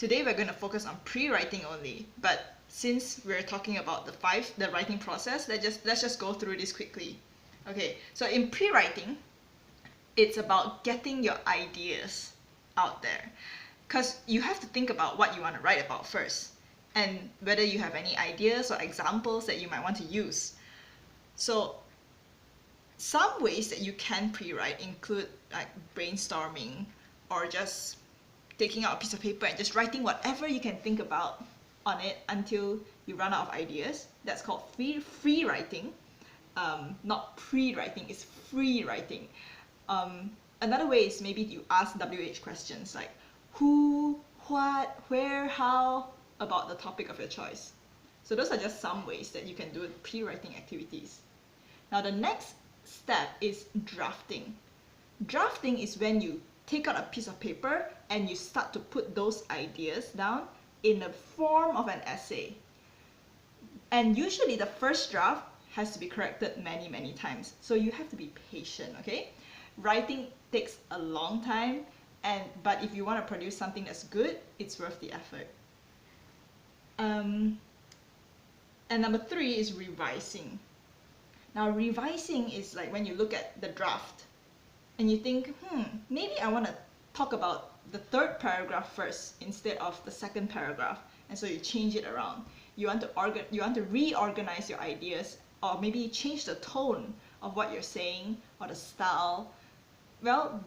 today we're going to focus on pre-writing only, but since we're talking about the writing process, let's just go through this quickly. Okay, so in pre-writing, it's about getting your ideas out there, because you have to think about what you want to write about first, and whether you have any ideas or examples that you might want to use. So some ways that you can pre-write include like brainstorming, or just taking out a piece of paper and just writing whatever you can think about on it until you run out of ideas. That's called free writing. Not pre-writing, it's free writing. Another way is maybe you ask WH questions like who, what, where, how about the topic of your choice. So those are just some ways that you can do pre-writing activities. Now the next step is drafting. Drafting is when you take out a piece of paper and you start to put those ideas down in the form of an essay. And usually the first draft has to be corrected many times. So you have to be patient, okay? Writing takes a long time, but if you want to produce something that's good, it's worth the effort. And number 3 is revising. Now revising is like when you look at the draft and you think, maybe I want to talk about the third paragraph first instead of the second paragraph, and so you change it around. You want to reorganize your ideas, or maybe change the tone of what you're saying or the style. Well,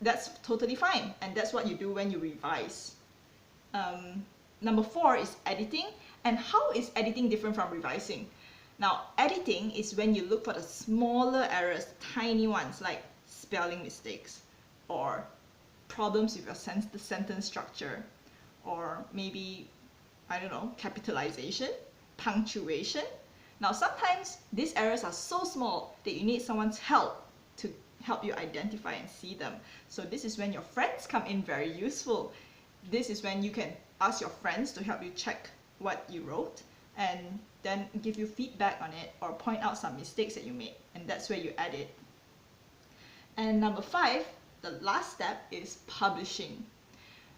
that's totally fine, and that's what you do when you revise. Number 4 is editing. And how is editing different from revising? Now, editing is when you look for the smaller errors, tiny ones like spelling mistakes, or problems with your the sentence structure, or maybe, I don't know, capitalization, punctuation. Now, sometimes these errors are so small that you need someone's help to help you identify and see them. So this is when your friends come in very useful. This is when you can ask your friends to help you check what you wrote and then give you feedback on it or point out some mistakes that you made, and that's where you edit. And number 5, the last step is publishing.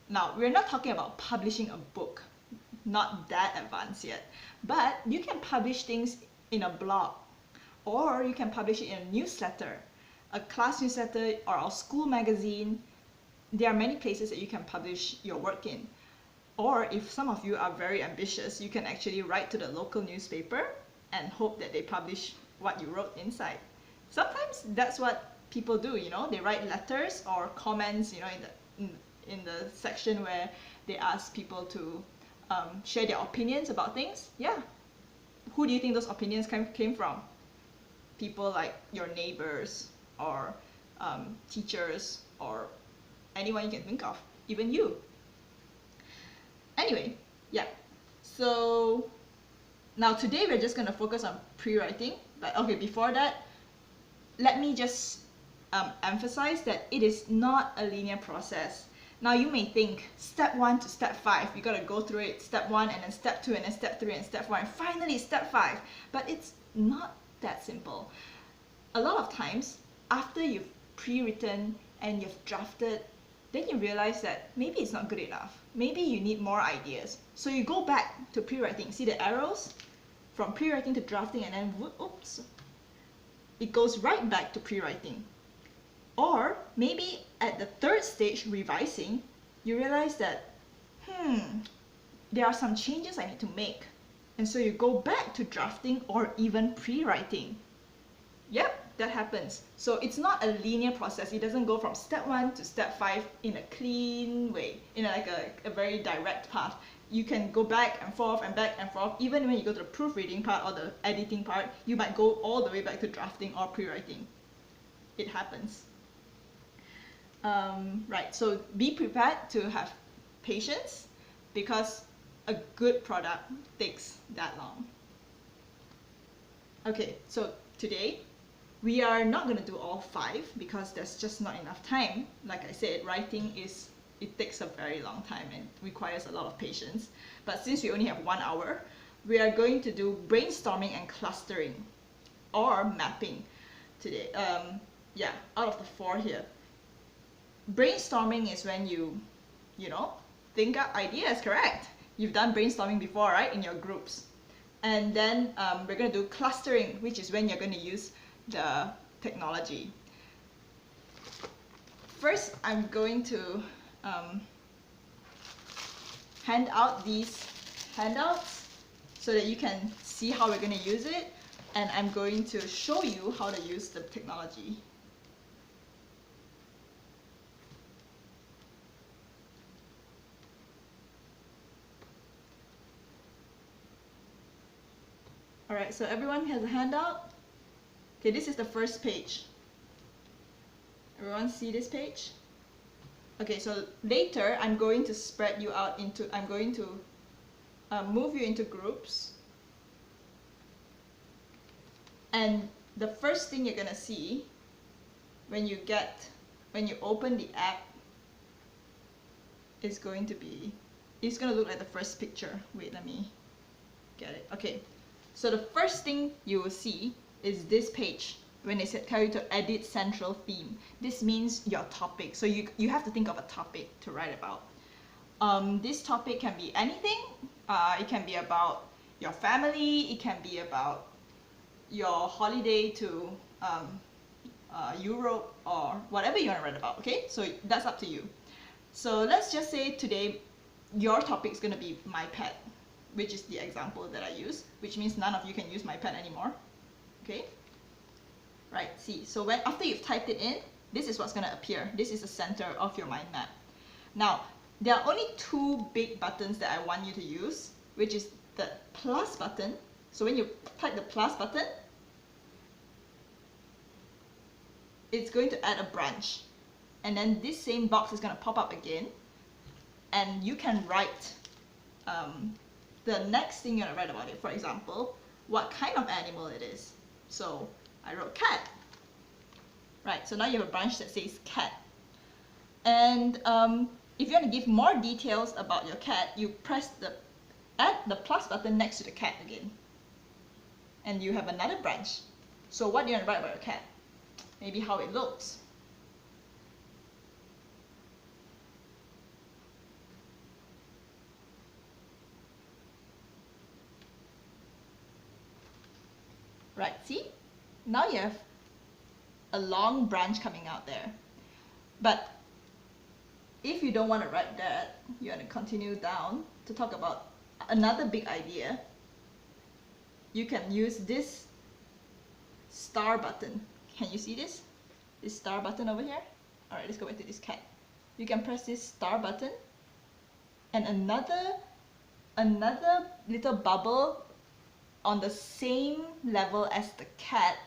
Now, we're not talking about publishing a book, not that advanced yet, but you can publish things in a blog, or you can publish it in a newsletter, a class newsletter, or a school magazine. There are many places that you can publish your work in. Or if some of you are very ambitious, you can actually write to the local newspaper and hope that they publish what you wrote inside. Sometimes that's what people do, you know, they write letters or comments, you know, in the section where they ask people to share their opinions about things. Yeah. Who do you think those opinions came from? People like your neighbors, or teachers, or anyone you can think of, even you. Anyway, yeah, so now today we're just going to focus on pre-writing, but okay, before that, let me just emphasize that it is not a linear process. Now you may think step 1 to step 5, you got to go through it, step 1 and then step 2 and then step 3 and step 4 and finally step 5, but it's not that simple. A lot of times, after you've pre-written and you've drafted, then you realize that maybe it's not good enough. Maybe you need more ideas. So you go back to pre-writing. See the arrows? From pre-writing to drafting, and then oops, it goes right back to pre-writing. Or maybe at the third stage, revising, you realize that, there are some changes I need to make. And so you go back to drafting or even pre-writing. Yep, that happens. So it's not a linear process. It doesn't go from step 1 to step 5 in a clean way, in like a very direct path. You can go back and forth and back and forth. Even when you go to the proofreading part or the editing part, you might go all the way back to drafting or pre-writing. It happens. Right, so be prepared to have patience, because a good product takes that long. Okay, so today, we are not going to do all 5 because there's just not enough time. Like I said, writing it takes a very long time and requires a lot of patience. But since we only have 1 hour, we are going to do brainstorming and clustering, or mapping today. Yeah, out of the 4 here. Brainstorming is when you think up ideas, correct? You've done brainstorming before, right, in your groups. And then we're going to do clustering, which is when you're going to use the technology. First, I'm going to hand out these handouts so that you can see how we're going to use it, and I'm going to show you how to use the technology. Alright, so everyone has a handout. Okay, this is the first page. Everyone see this page? Okay, so later I'm going to spread you out into, I'm going to move you into groups. And the first thing you're gonna see when you open the app is going to be, it's gonna look like the first picture. Wait, let me get it. Okay, so the first thing you will see is this page when they tell you to edit central theme. This means your topic. So you have to think of a topic to write about. This topic can be anything. It can be about your family. It can be about your holiday to Europe, or whatever you want to write about, okay? So that's up to you. So let's just say today your topic is going to be my pet, which is the example that I use, which means none of you can use my pet anymore, okay? Right, see, so after you've typed it in, this is what's going to appear. This is the center of your mind map. Now, there are only two big buttons that I want you to use, which is the plus button. So when you type the plus button, it's going to add a branch. And then this same box is going to pop up again. And you can write the next thing you're going to write about it. For example, what kind of animal it is. So I wrote cat. Right, so now you have a branch that says cat. And if you want to give more details about your cat, you add the plus button next to the cat again. And you have another branch. So what do you want to write about your cat? Maybe how it looks. Right, see? Now you have a long branch coming out there. But if you don't want to write that, you want to continue down to talk about another big idea, you can use this star button. Can you see this? This star button over here? Alright, let's go back to this cat. You can press this star button and another little bubble on the same level as the cat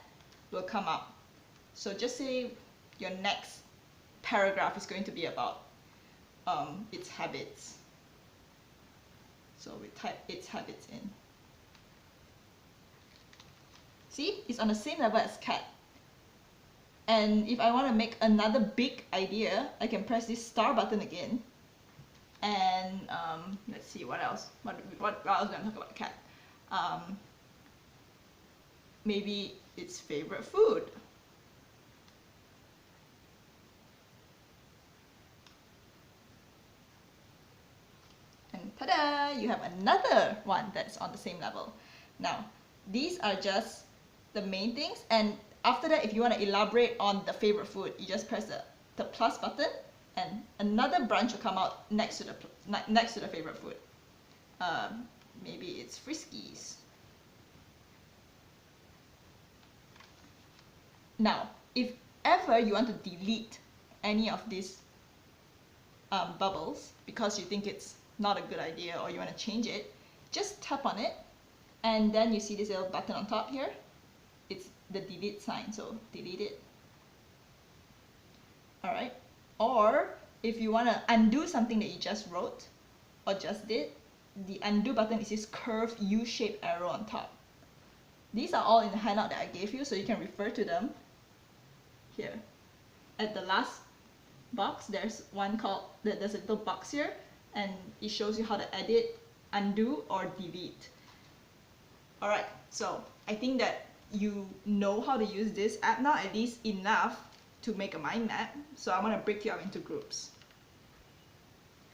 will come up. So just say your next paragraph is going to be about its habits. So we type its habits in. See, it's on the same level as cat. And if I want to make another big idea, I can press this star button again. And let's see, what else? What else do I talk about cat? Maybe its favorite food. And ta-da! You have another one that's on the same level. Now, these are just the main things, and after that, if you want to elaborate on the favorite food, you just press the plus button, and another branch will come out next to the favorite food. Maybe it's Friskies. Now, if ever you want to delete any of these bubbles because you think it's not a good idea or you want to change it, just tap on it, and then you see this little button on top here. It's the delete sign, so delete it. Alright, or if you want to undo something that you just wrote or just did, the undo button is this curved U-shaped arrow on top. These are all in the handout that I gave you, so you can refer to them here. At the last box, there's a little box here, and it shows you how to edit, undo, or delete. Alright, so I think that you know how to use this app now, at least enough to make a mind map. So I want to break you up into groups.